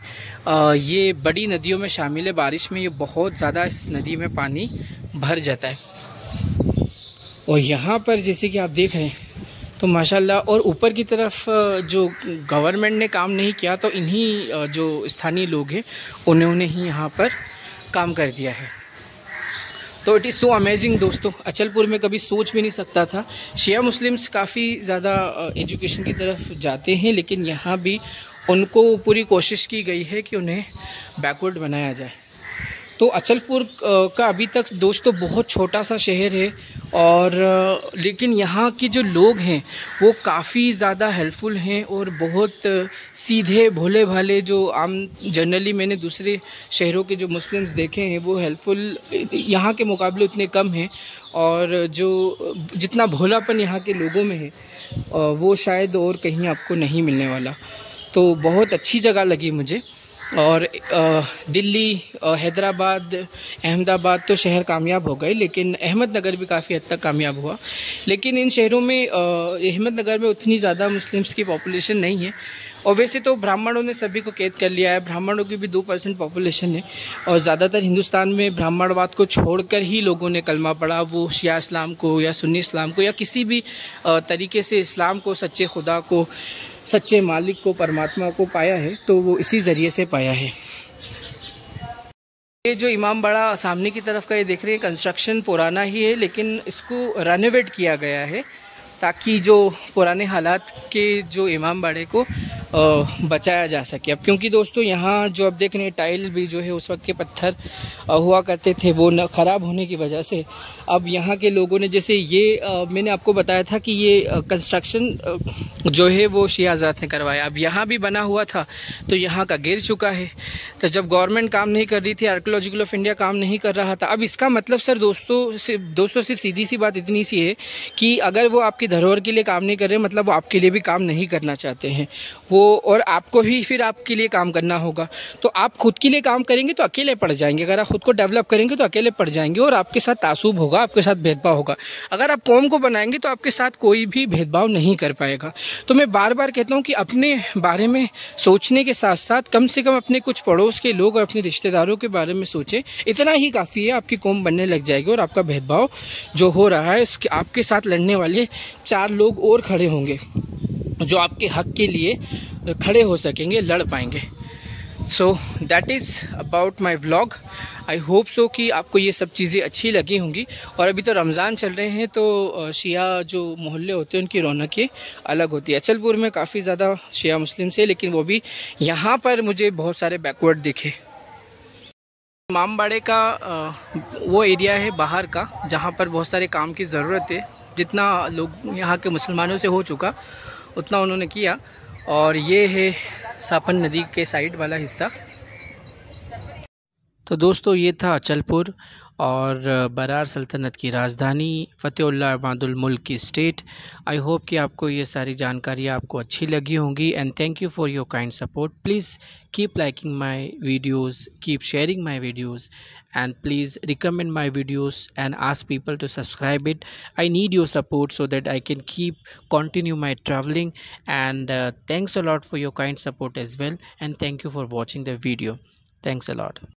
ये बड़ी नदियों में शामिल है। बारिश में ये बहुत ज़्यादा इस नदी में पानी भर जाता है। और यहाँ पर जैसे कि आप देख रहे हैं तो माशाल्लाह, और ऊपर की तरफ जो गवर्नमेंट ने काम नहीं किया तो इन्हीं जो स्थानीय लोग हैं उन्होंने ही यहाँ पर काम कर दिया है। तो इट इज़ सो अमेजिंग दोस्तों। अचलपुर में कभी सोच भी नहीं सकता था। शिया मुस्लिम्स काफ़ी ज़्यादा एजुकेशन की तरफ जाते हैं, लेकिन यहाँ भी उनको पूरी कोशिश की गई है कि उन्हें बैकवर्ड बनाया जाए। तो अचलपुर का अभी तक दोस्तों बहुत छोटा सा शहर है, और लेकिन यहाँ के जो लोग हैं वो काफ़ी ज़्यादा हेल्पफुल हैं और बहुत सीधे भोले भाले। जो आम जनरली मैंने दूसरे शहरों के जो मुस्लिम्स देखे हैं वो हेल्पफुल यहाँ के मुकाबले उतने कम हैं, और जो जितना भोलापन यहाँ के लोगों में है वो शायद और कहीं आपको नहीं मिलने वाला। तो बहुत अच्छी जगह लगी मुझे। और दिल्ली, हैदराबाद, अहमदाबाद तो शहर कामयाब हो गए, लेकिन अहमदनगर भी काफ़ी हद तक कामयाब हुआ। लेकिन इन शहरों में अहमदनगर में उतनी ज़्यादा मुस्लिम्स की पॉपुलेशन नहीं है। और वैसे तो ब्राह्मणों ने सभी को कैद कर लिया है। ब्राह्मणों की भी 2% पॉपुलेशन है, और ज़्यादातर हिंदुस्तान में ब्राह्मणवाद को छोड़कर ही लोगों ने कलमा पढ़ा, वो शिया इस्लाम को या सुन्नी इस्लाम को या किसी भी तरीके से इस्लाम को, सच्चे खुदा को, सच्चे मालिक को, परमात्मा को पाया है, तो वो इसी ज़रिए से पाया है। ये जो इमाम बाड़ा सामने की तरफ का ये देख रहे हैं, कंस्ट्रक्शन पुराना ही है, लेकिन इसको रेनोवेट किया गया है ताकि जो पुराने हालात के जो इमाम बाड़े को बचाया जा सके। अब क्योंकि दोस्तों यहाँ जो अब देख रहे हैं टाइल भी जो है उस वक्त के पत्थर हुआ करते थे, वो न ख़राब होने की वजह से अब यहाँ के लोगों ने, जैसे ये मैंने आपको बताया था कि ये कंस्ट्रक्शन जो है वो शिया हज़रात ने करवाया। अब यहाँ भी बना हुआ था तो यहाँ का गिर चुका है। तो जब गवर्नमेंट काम नहीं कर रही थी, आर्कियोलॉजिकल ऑफ इंडिया काम नहीं कर रहा था। अब इसका मतलब सर दोस्तों सिर्फ सीधी सी बात इतनी सी है कि अगर वो आपकी धरोहर के लिए काम नहीं कर रहे, मतलब वो आपके लिए भी काम नहीं करना चाहते हैं वो, और आपको भी फिर आपके लिए काम करना होगा। तो आप खुद के लिए काम करेंगे तो अकेले पड़ जाएंगे, अगर आप खुद को डेवलप करेंगे तो अकेले पड़ जाएंगे, और आपके साथ तासुब होगा, आपके साथ भेदभाव होगा। अगर आप कौम को बनाएंगे तो आपके साथ कोई भी भेदभाव नहीं कर पाएगा। तो मैं बार बार कहता हूँ कि अपने बारे में सोचने के साथ साथ कम से कम अपने कुछ पड़ोस के लोग और अपने रिश्तेदारों के बारे में सोचें। इतना ही काफ़ी है, आपकी कौम बनने लग जाएगी, और आपका भेदभाव जो हो रहा है इसके आपके साथ लड़ने वाले 4 लोग और खड़े होंगे जो आपके हक के लिए खड़े हो सकेंगे, लड़ पाएंगे। So that is about my vlog. I hope so कि आपको ये सब चीज़ें अच्छी लगी होंगी। और अभी तो रमज़ान चल रहे हैं, तो शिया जो मोहल्ले होते हैं उनकी रौनकें अलग होती है। अचलपुर में काफ़ी ज़्यादा शिया मुस्लिम से, लेकिन वो भी यहाँ पर मुझे बहुत सारे बैकवर्ड दिखे। इमाम बाड़े का वो एरिया है बाहर का जहाँ पर बहुत सारे काम की ज़रूरत है। जितना लोग यहाँ के मुसलमानों से हो चुका उतना उन्होंने किया। और ये है सापन नदी के साइड वाला हिस्सा। तो दोस्तों ये था अचलपुर और बरार सल्तनत की राजधानी फ़तेहुल्लाह इमादुल मुल्क की स्टेट। आई होप कि आपको ये सारी जानकारियाँ आपको अच्छी लगी होंगी। And thank you for your kind support. Please keep liking my videos, keep sharing my videos, and please recommend my videos and ask people to subscribe it. I need your support so that I can continue my traveling, and thanks a lot for your kind support as well, and thank you for watching the video. Thanks a lot.